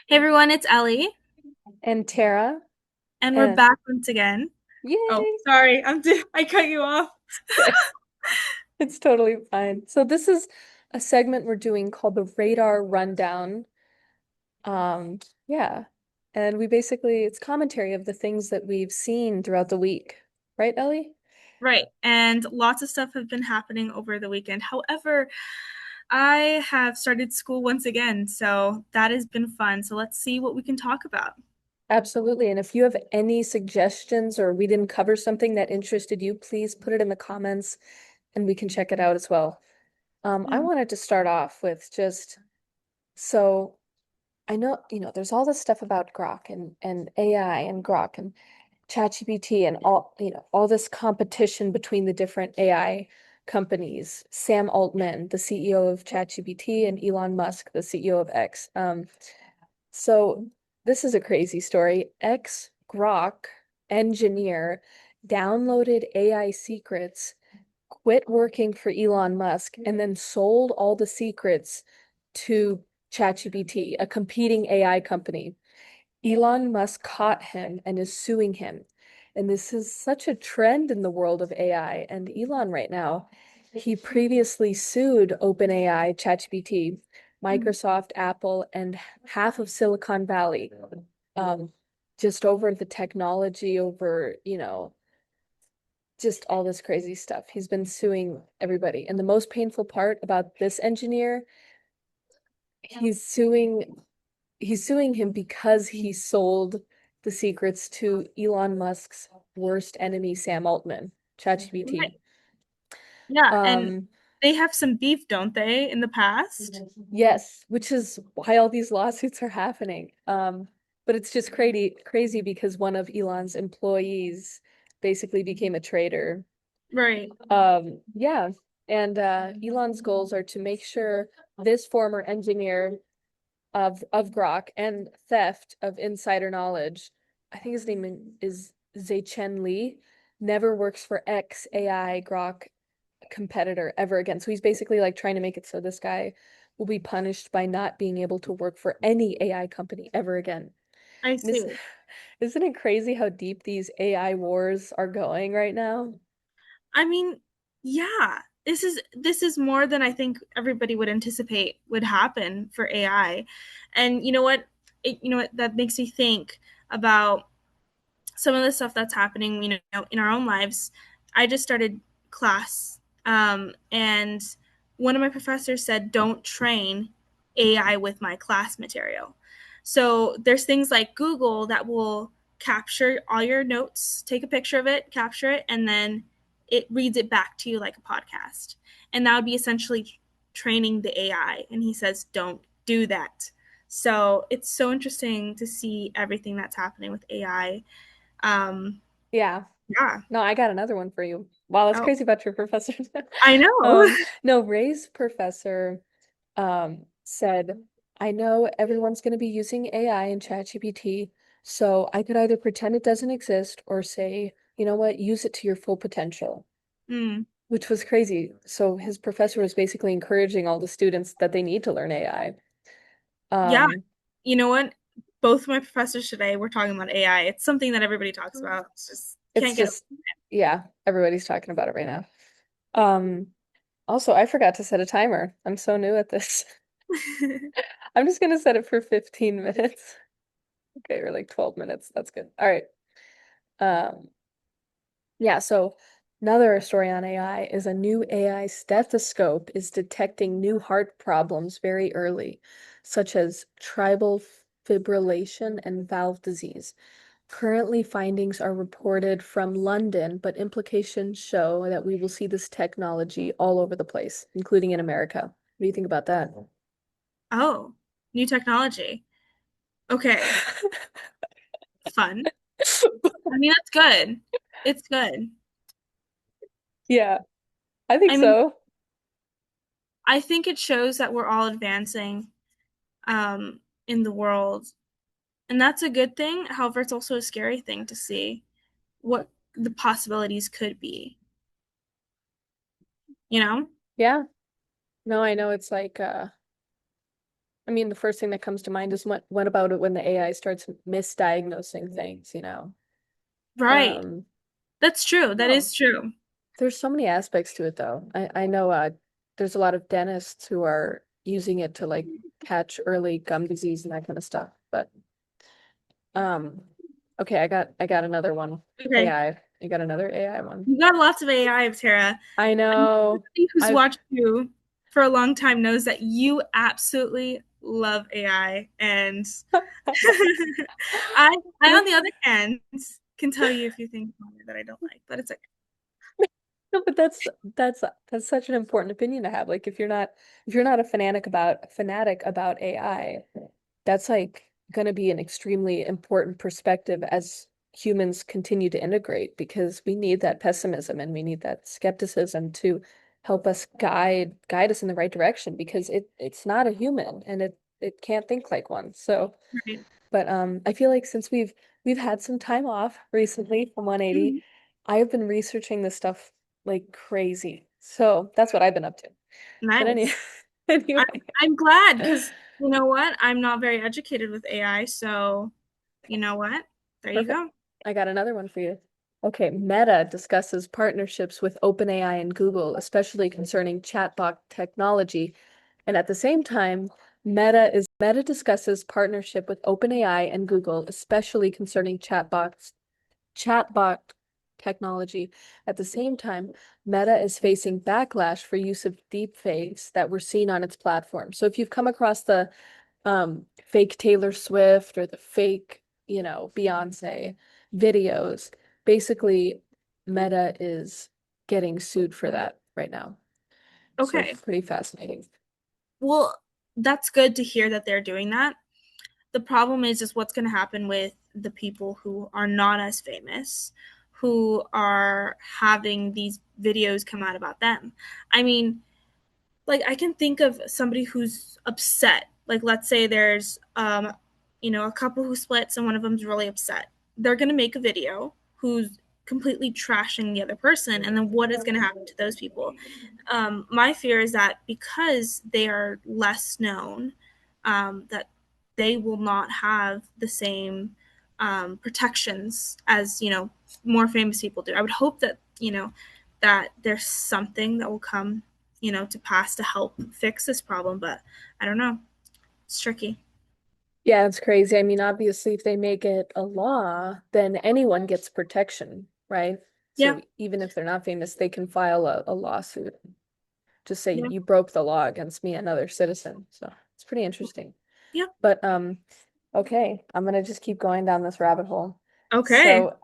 Hey everyone, it's Ellie, And Tara, and we're and back once again. Oh, yay! sorry, I cut you off. It's totally fine. So this is a segment we're doing called the Radar Rundown. Um, yeah. And we basically it's commentary of the things that we've seen throughout the week. Right, Ellie? Right, and lots of stuff have been happening over the weekend. However, I have started school once again, so that has been fun. So let's see what we can talk about. Absolutely. And if you have any suggestions or we didn't cover something that interested you, please put it in the comments and we can check it out as well. I Mm. wanted to start off with just so I know, there's all this stuff about Grok and AI and Grok and ChatGPT and all this competition between the different AI companies. Sam Altman, the CEO of ChatGPT, and Elon Musk, the CEO of X. So this is a crazy story. Ex Grok engineer downloaded AI secrets, quit working for Elon Musk, and then sold all the secrets to ChatGPT, a competing AI company. Elon Musk caught him and is suing him. And this is such a trend in the world of AI. And Elon right now, he previously sued OpenAI, ChatGPT, Microsoft, Apple, and half of Silicon Valley, um, just over the technology, over, just all this crazy stuff. He's been suing everybody. And the most painful part about this engineer, he's suing he's suing him because he sold the secrets to Elon Musk's worst enemy, Sam Altman, ChatGPT. Right. Yeah, and Um, they have some beef, don't they, in the past? yes, which is why all these lawsuits are happening. But it's just crazy because one of Elon's employees basically became a traitor. Right. Yeah. And Elon's goals are to make sure this former engineer of Grok and theft of insider knowledge. I think his name is Zaichen Li. Never works for X AI Grok competitor ever again. So he's basically like trying to make it so this guy will be punished by not being able to work for any AI company ever again. I And see. isn't it crazy how deep these AI wars are going right now? I mean, yeah, this is more than I think everybody would anticipate would happen for AI. And you know what? That makes me think about some of the stuff that's happening, in our own lives. I just started class, and one of my professors said, "Don't train AI with my class material." So there's things like Google that will capture all your notes, take a picture of it, capture it, and then it reads it back to you like a podcast. And that would be essentially training the AI. And he says, "Don't do that." So it's so interesting to see everything that's happening with AI. um, Yeah. yeah. No, I got another one for you. Wow, that's Oh, crazy about your professor. I know. No, Ray's professor said, I know everyone's going to be using AI and ChatGPT, so I could either pretend it doesn't exist or say, you know what, use it to your full potential, Mm. which was crazy. So his professor was basically encouraging all the students that they need to learn AI. Yeah. Um, You know what? Both my professors today were talking about AI. It's something that everybody talks about. It's just it's can't get just, yeah, everybody's talking about it right now. Um, Also, I forgot to set a timer. I'm so new at this. over it. I'm just gonna set it for 15 minutes. Okay, or like 12 minutes. That's good. All right. Um, yeah, so another story on AI is a new AI stethoscope is detecting new heart problems very early, such as tribal fibrillation and valve disease. Currently, findings are reported from London, but implications show that we will see this technology all over the place, including in America. What do you think about that? Oh, new technology. Okay, fun. I mean, that's good. It's good. Yeah, I think I mean, so. I think it shows that we're all advancing in the world, and that's a good thing. However, it's also a scary thing to see what the possibilities could be, you know? Yeah. No, I know it's like I mean, the first thing that comes to mind is what about it when the AI starts misdiagnosing things, you know? Right. Um, That's true. That oh, is true. there's so many aspects to it though. I know there's a lot of dentists who are using it to like catch early gum disease and that kind of stuff. But um okay, I got another one. Okay. AI. I got another AI one. You got lots of AI, Tara. I know. Anybody who's I've watched you for a long time knows that you absolutely love AI. And I, on the other hand, can tell you a few things about it that I don't like, but it's okay. No, but that's such an important opinion to have. Like if you're not a fanatic about AI, that's like going to be an extremely important perspective as humans continue to integrate because we need that pessimism and we need that skepticism to help us guide us in the right direction because it's not a human and it can't think like one. So, Right. but I feel like since we've had some time off recently from 180, Mhm. I have been researching this stuff like crazy. So that's what I've been up to. But Nice. anyway, I'm, I'm glad because you know what? I'm not very educated with AI, so you know what? There you perfect. go. I got another one for you. Okay, Meta discusses partnerships with OpenAI and Google, especially concerning chatbot technology. And at the same time, Meta discusses partnership with OpenAI and Google, especially concerning chatbot technology. At the same time, Meta is facing backlash for use of deepfakes that were seen on its platform. So if you've come across the fake Taylor Swift or the fake, Beyonce videos, basically Meta is getting sued for that right now. So Okay. pretty fascinating. Well, that's good to hear that they're doing that. The problem is just what's going to happen with the people who are not as famous, who are having these videos come out about them. I mean, like I can think of somebody who's upset. Like let's say there's a couple who splits and one of them's really upset. They're going to make a video who's completely trashing the other person, and then what is going to happen to those people? My fear is that because they are less known, that they will not have the same protections as more famous people do. I would hope that that there's something that will come to pass to help fix this problem, but I don't know. It's tricky. Yeah, it's crazy. I mean, obviously, if they make it a law, then anyone gets protection, right? Yeah, So even if they're not famous, they can file a lawsuit. Just say yeah, you broke the law against me, another citizen. So it's pretty interesting. yeah. But okay, I'm gonna just keep going down this rabbit hole. Okay. So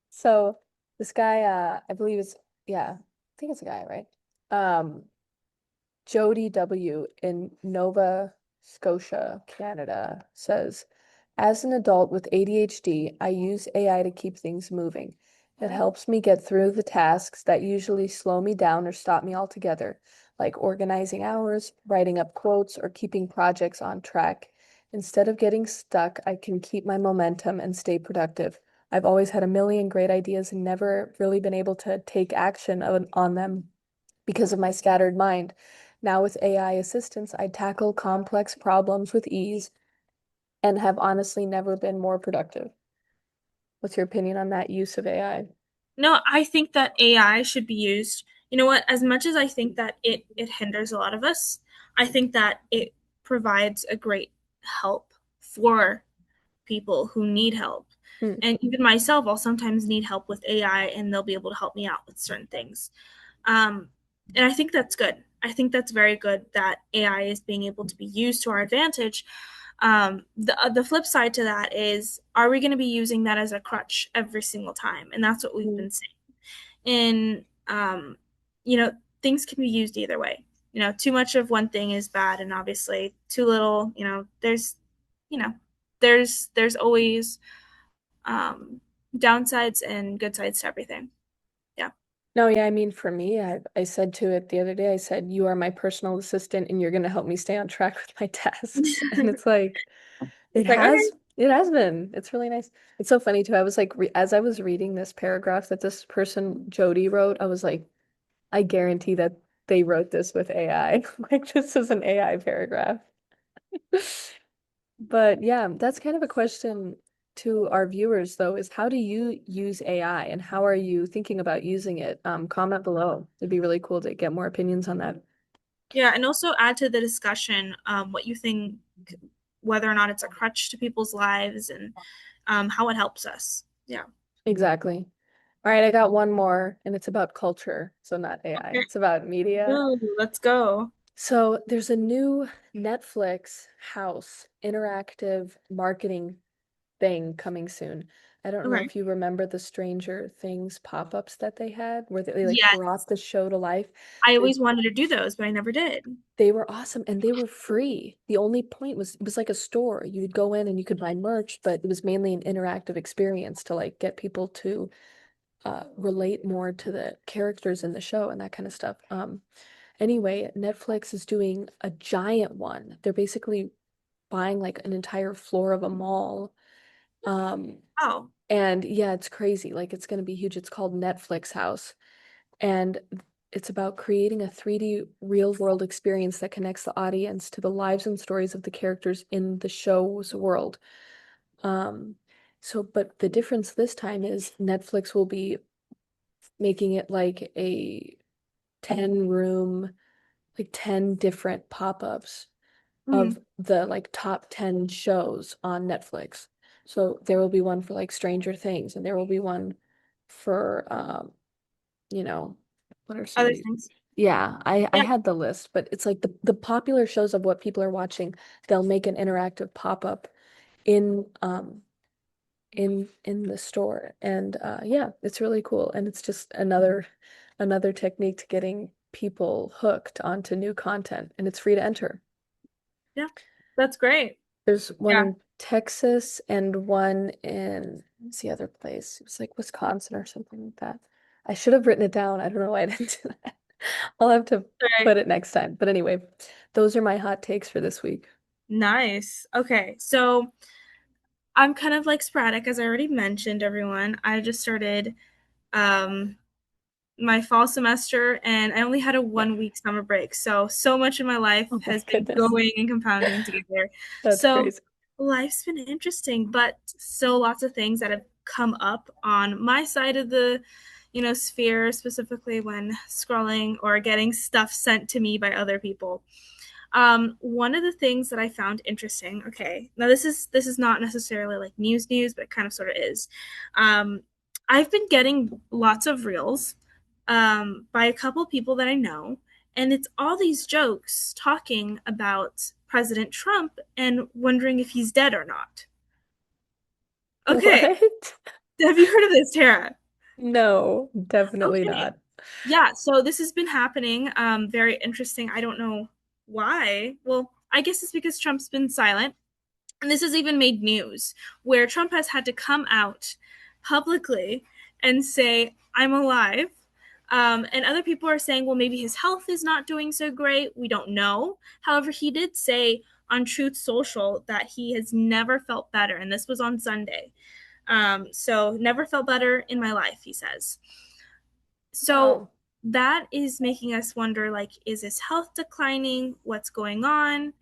so this guy, I believe it's yeah, I think it's a guy, right? Um, Jody W. in Nova Scotia, Canada says, as an adult with ADHD, I use AI to keep things moving. It helps me get through the tasks that usually slow me down or stop me altogether, like organizing hours, writing up quotes, or keeping projects on track. Instead of getting stuck, I can keep my momentum and stay productive. I've always had a million great ideas and never really been able to take action on them because of my scattered mind. Now, with AI assistance, I tackle complex problems with ease and have honestly never been more productive. What's your opinion on that use of AI? No, I think that AI should be used. You know what? As much as I think that it hinders a lot of us, I think that it provides a great help for people who need help. Hmm. And even myself, I'll sometimes need help with AI, and they'll be able to help me out with certain things. Um, and I think that's good. I think that's very good that AI is being able to be used to our advantage. The flip side to that is, are we going to be using that as a crutch every single time? And that's what we've Hmm. been seeing. And you know, things can be used either way. Too much of one thing is bad, and obviously too little. You know, there's always um, downsides and good sides to everything. Yeah. No, yeah, I mean, for me, I said to it the other day, I said, you are my personal assistant and you're going to help me stay on track with my tasks. And it's like, It's like, okay. it has been. It's really nice. It's so funny too. I was like, as I was reading this paragraph that this person, Jody, wrote, I was like, I guarantee that they wrote this with AI. Like, this is an AI paragraph. But yeah, that's kind of a question to our viewers, though, is how do you use AI and how are you thinking about using it? Comment below. It'd be really cool to get more opinions on that. Yeah, and also add to the discussion what you think, whether or not it's a crutch to people's lives, and how it helps us. Yeah. Exactly. All right, I got one more, and it's about culture, so not AI. Okay. It's about media. Ooh, let's go. So there's a new Netflix house interactive marketing thing coming soon. I don't know Okay. if you remember the Stranger Things pop-ups that they had where they like Yes. brought the show to life. I They always wanted to do those, but I never did. they were awesome and they were free. The only point was it was like a store. You would go in and you could buy merch, but it was mainly an interactive experience to like get people to relate more to the characters in the show and that kind of stuff. Anyway, Netflix is doing a giant one. They're basically buying like an entire floor of a mall. Um, Oh, and yeah, it's crazy. Like it's going to be huge. It's called Netflix House. And it's about creating a 3D real world experience that connects the audience to the lives and stories of the characters in the show's world. Um, but the difference this time is Netflix will be making it like a 10 room, like 10 different pop-ups mm, of the like top 10 shows on Netflix. So there will be one for like Stranger Things and there will be one for you know, what are some of other these? things. Yeah, I Yeah. had the list, but it's like the popular shows of what people are watching, they'll make an interactive pop-up in in the store. And yeah, it's really cool. And it's just another technique to getting people hooked onto new content and it's free to enter. Yeah. That's great. There's one Yeah. in Texas and one in what's the other place? It was like Wisconsin or something like that. I should have written it down. I don't know why I didn't do that. I'll have to All right. put it next time. But anyway, those are my hot takes for this week. Nice. Okay. So I'm kind of like sporadic, as I already mentioned, everyone. I just started um my fall semester and I only had a 1 week summer break. So much in my life Oh my has been goodness. going and compounding together. That's So crazy. life's been interesting, but still lots of things that have come up on my side of the, sphere, specifically when scrolling or getting stuff sent to me by other people. One of the things that I found interesting, okay, now this is not necessarily like news, but it kind of sort of is. Um, I've been getting lots of reels by a couple people that I know, and it's all these jokes talking about President Trump and wondering if he's dead or not. Okay, What? have you heard of this, Tara? No, definitely Okay, not. yeah, so this has been happening. Very interesting. I don't know why. Well, I guess it's because Trump's been silent. And this has even made news where Trump has had to come out publicly and say, I'm alive. And other people are saying, well, maybe his health is not doing so great. We don't know. However, he did say on Truth Social that he has never felt better. And this was on Sunday. So, never felt better in my life, he says. So, Wow. that is making us wonder, like, is his health declining? What's going on?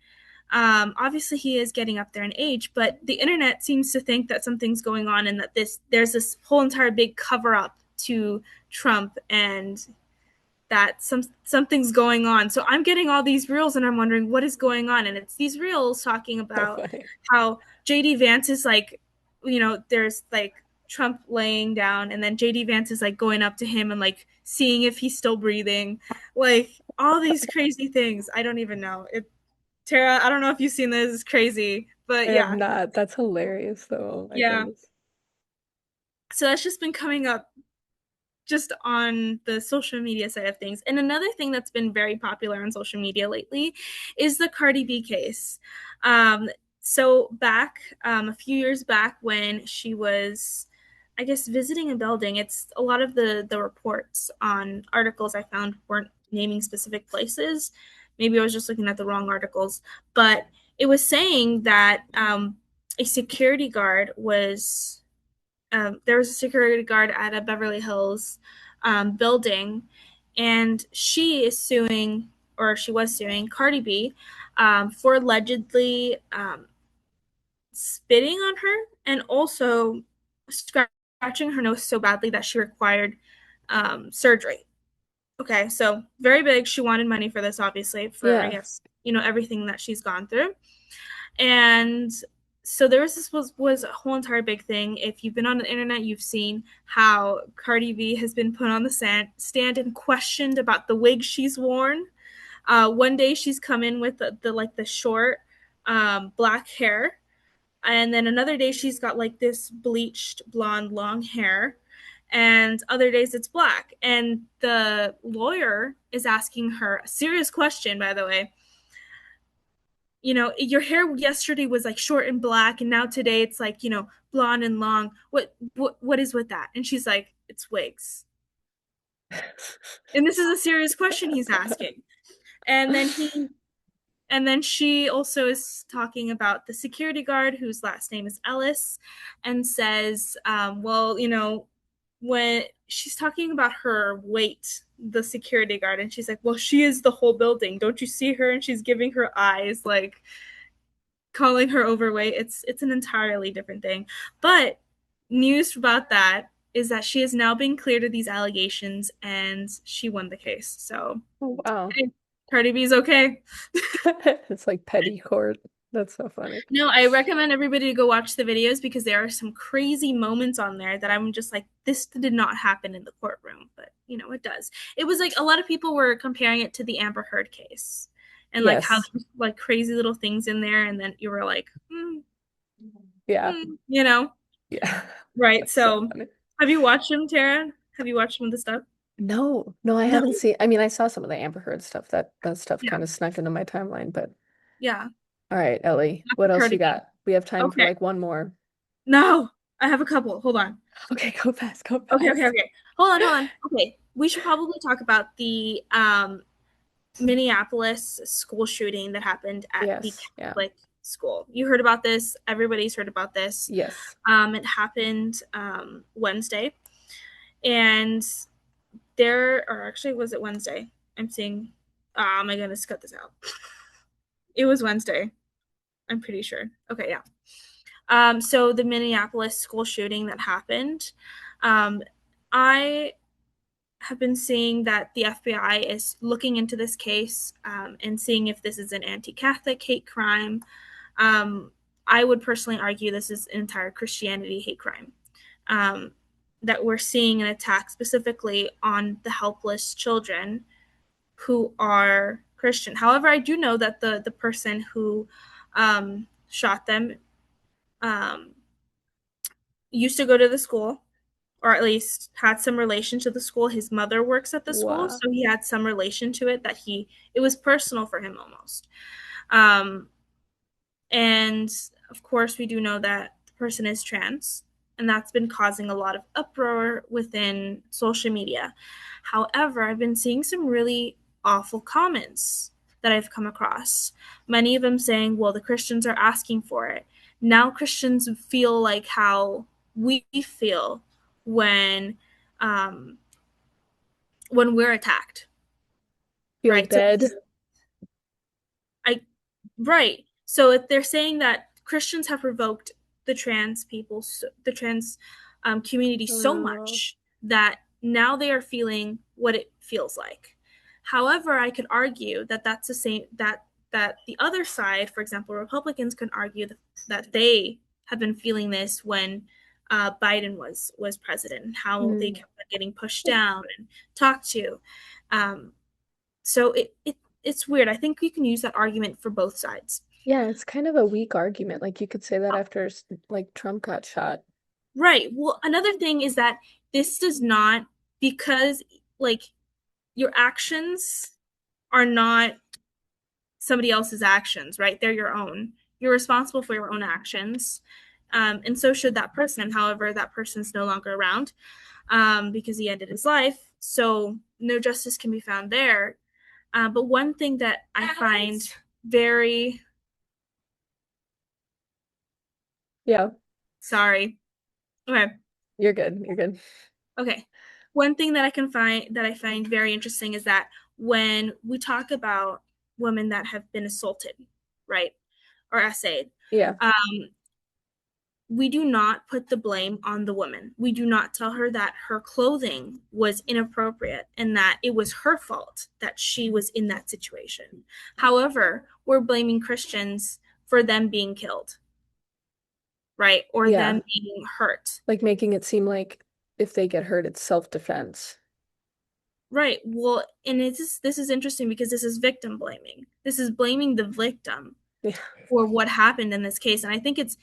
Obviously, he is getting up there in age, but the internet seems to think that something's going on and that there's this whole entire big cover up to Trump and that something's going on. So I'm getting all these reels and I'm wondering what is going on. And it's these reels talking So about funny. how JD Vance is like, there's like Trump laying down and then JD Vance is like going up to him and like seeing if he's still breathing. Like all these crazy things. I don't even know. Tara, I don't know if you've seen this. It's crazy. I But have yeah. not. That's hilarious though. Oh my Yeah. goodness. So that's just been coming up just on the social media side of things. And another thing that's been very popular on social media lately is the Cardi B case. Um, so back a few years back when she was, I guess, visiting a building, it's a lot of the reports on articles I found weren't naming specific places. Maybe I was just looking at the wrong articles, but it was saying that a security guard was there was a security guard at a Beverly Hills building, and she is suing, or she was suing Cardi B for allegedly spitting on her and also scratching her nose so badly that she required surgery. Okay, so very big. She wanted money for this, obviously, for I Yeah. guess everything that she's gone through. And so there was this was a whole entire big thing. If you've been on the internet, you've seen how Cardi B has been put on the stand and questioned about the wig she's worn. One day she's come in with the short black hair, and then another day she's got like this bleached blonde long hair, and other days it's black. And the lawyer is asking her a serious question, by the way. Your hair yesterday was like short and black, and now today it's like blonde and long. What is with that? And she's like, it's wigs. And this is a serious question he's asking. And then he And then she also is talking about the security guard whose last name is Ellis, and says, well, when she's talking about her weight, the security guard, and she's like, well, she is the whole building. Don't you see her? And she's giving her eyes, like calling her overweight. It's an entirely different thing. But news about that is that she has now been cleared of these allegations and she won the case. So Oh, wow. hey, Cardi B's okay. It's like petty court. That's so funny. No, I recommend everybody to go watch the videos because there are some crazy moments on there that I'm just like, this did not happen in the courtroom, but it does. It was like a lot of people were comparing it to the Amber Heard case and like how Yes. there's like crazy little things in there, and then you were like, Yeah. you know, Yeah. right? That's so So, funny. have you watched them, Tara? Have you watched some of the stuff? No, no, I No. haven't seen. I mean, I saw some of the Amber Heard stuff. That stuff Yeah, kind of snuck into my timeline, but yeah. all right, Ellie, Not what the else you Cardi B. got? We have time for Okay. like one more. No, I have a couple. Hold on. Okay, go fast, go Okay, okay, fast. okay. Hold on. Okay, we should probably talk about the Minneapolis school shooting that happened at the Yes, yeah. Catholic school. You heard about this. Everybody's heard about this. Yes. It happened Wednesday, and or actually, was it Wednesday? I'm seeing. Oh my goodness, cut this out. It was Wednesday. I'm pretty sure. Okay, yeah. So the Minneapolis school shooting that happened, I have been seeing that the FBI is looking into this case and seeing if this is an anti-Catholic hate crime. Um, I would personally argue this is an entire Christianity hate crime. That we're seeing an attack specifically on the helpless children who are Christian. However, I do know that the person who shot them um, used to go to the school, or at least had some relation to the school. His mother works at the school, Wow. so he had some relation to it that it was personal for him almost. Um, and of course, we do know that the person is trans, and that's been causing a lot of uproar within social media. However, I've been seeing some really awful comments that I've come across. Many of them saying, well, the Christians are asking for it. Now Christians feel like how we feel when um, when we're attacked, Feel right? So dead. I right. So if they're saying that Christians have provoked the trans community Oh so no. much that now they are feeling what it feels like. However, I could argue that that's the same that the other side, for example, Republicans, can argue that they have been feeling this when Biden was president, and how they Mm. kept getting pushed down and talked to. Um, so it's weird. I think you can use that argument for both sides. Yeah, it's kind of a weak argument. Like you could say that after like Trump got shot. Right. Well, another thing is that this does not, because like your actions are not somebody else's actions, right? They're your own. You're responsible for your own actions. And so should that person. However, that person's no longer around because he ended his life. So no justice can be found there. But one thing that I find very Yeah, sorry. Okay. you're good. You're good. Okay. One thing that I find very interesting is that when we talk about women that have been assaulted, right? Or essayed. Yeah. Um, we do not put the blame on the woman. We do not tell her that her clothing was inappropriate and that it was her fault that she was in that situation. However, we're blaming Christians for them being killed, right? Or Yeah. them being hurt. Like making it seem like if they get hurt, it's self-defense. Right. Well, and this is interesting because this is victim blaming. This is blaming the victim Yeah. for what happened in this case. And I think it's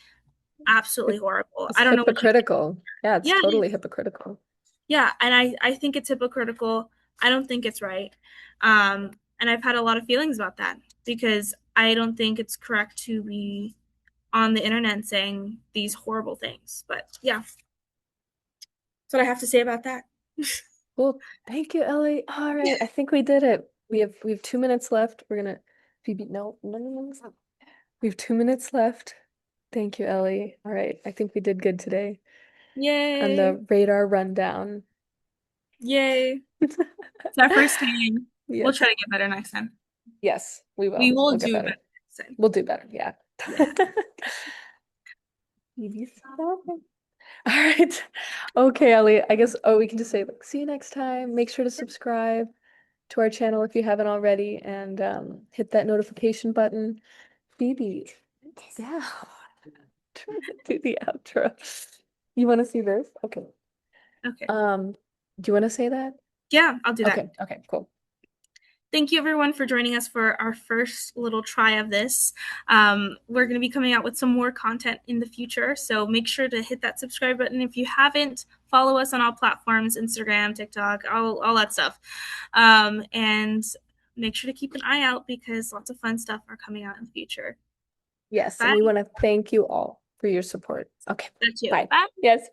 absolutely horrible. It's I don't know what you think. hypocritical. Yeah, it's Yeah, totally hypocritical. yeah, and I think it's hypocritical. I don't think it's right. And I've had a lot of feelings about that because I don't think it's correct to be on the internet saying these horrible things. But yeah, that's what I have to say about that. Well, thank you, Ellie. All right, I think we did it. We have 2 minutes left. We're gonna Phoebe, no, no, no, no, no. We have 2 minutes left. Thank you, Ellie. All right, I think we did good today on Yay. the radar rundown. Yay. It's our first time. We'll Yes. try to get better next time. Yes, we We will. will We'll get do better better. next time. We'll do better. Yeah. Yeah. Phoebe, stop. All right. Okay, Ellie. I guess, oh, we can just say, like, see you next time. Make sure to subscribe to our channel if you haven't already, and hit that notification button. Phoebe, yeah. Try to do the outro. You want to see this? Okay. Okay. Do you want to say that? Yeah, I'll do that. Okay. Okay, cool. Thank you everyone for joining us for our first little try of this. We're going to be coming out with some more content in the future, so make sure to hit that subscribe button if you haven't. Follow us on all platforms, Instagram, TikTok, all that stuff. And make sure to keep an eye out because lots of fun stuff are coming out in the future. Yes, Bye. and we want to thank you all for your support. Okay. That too. Bye. Bye. Yes.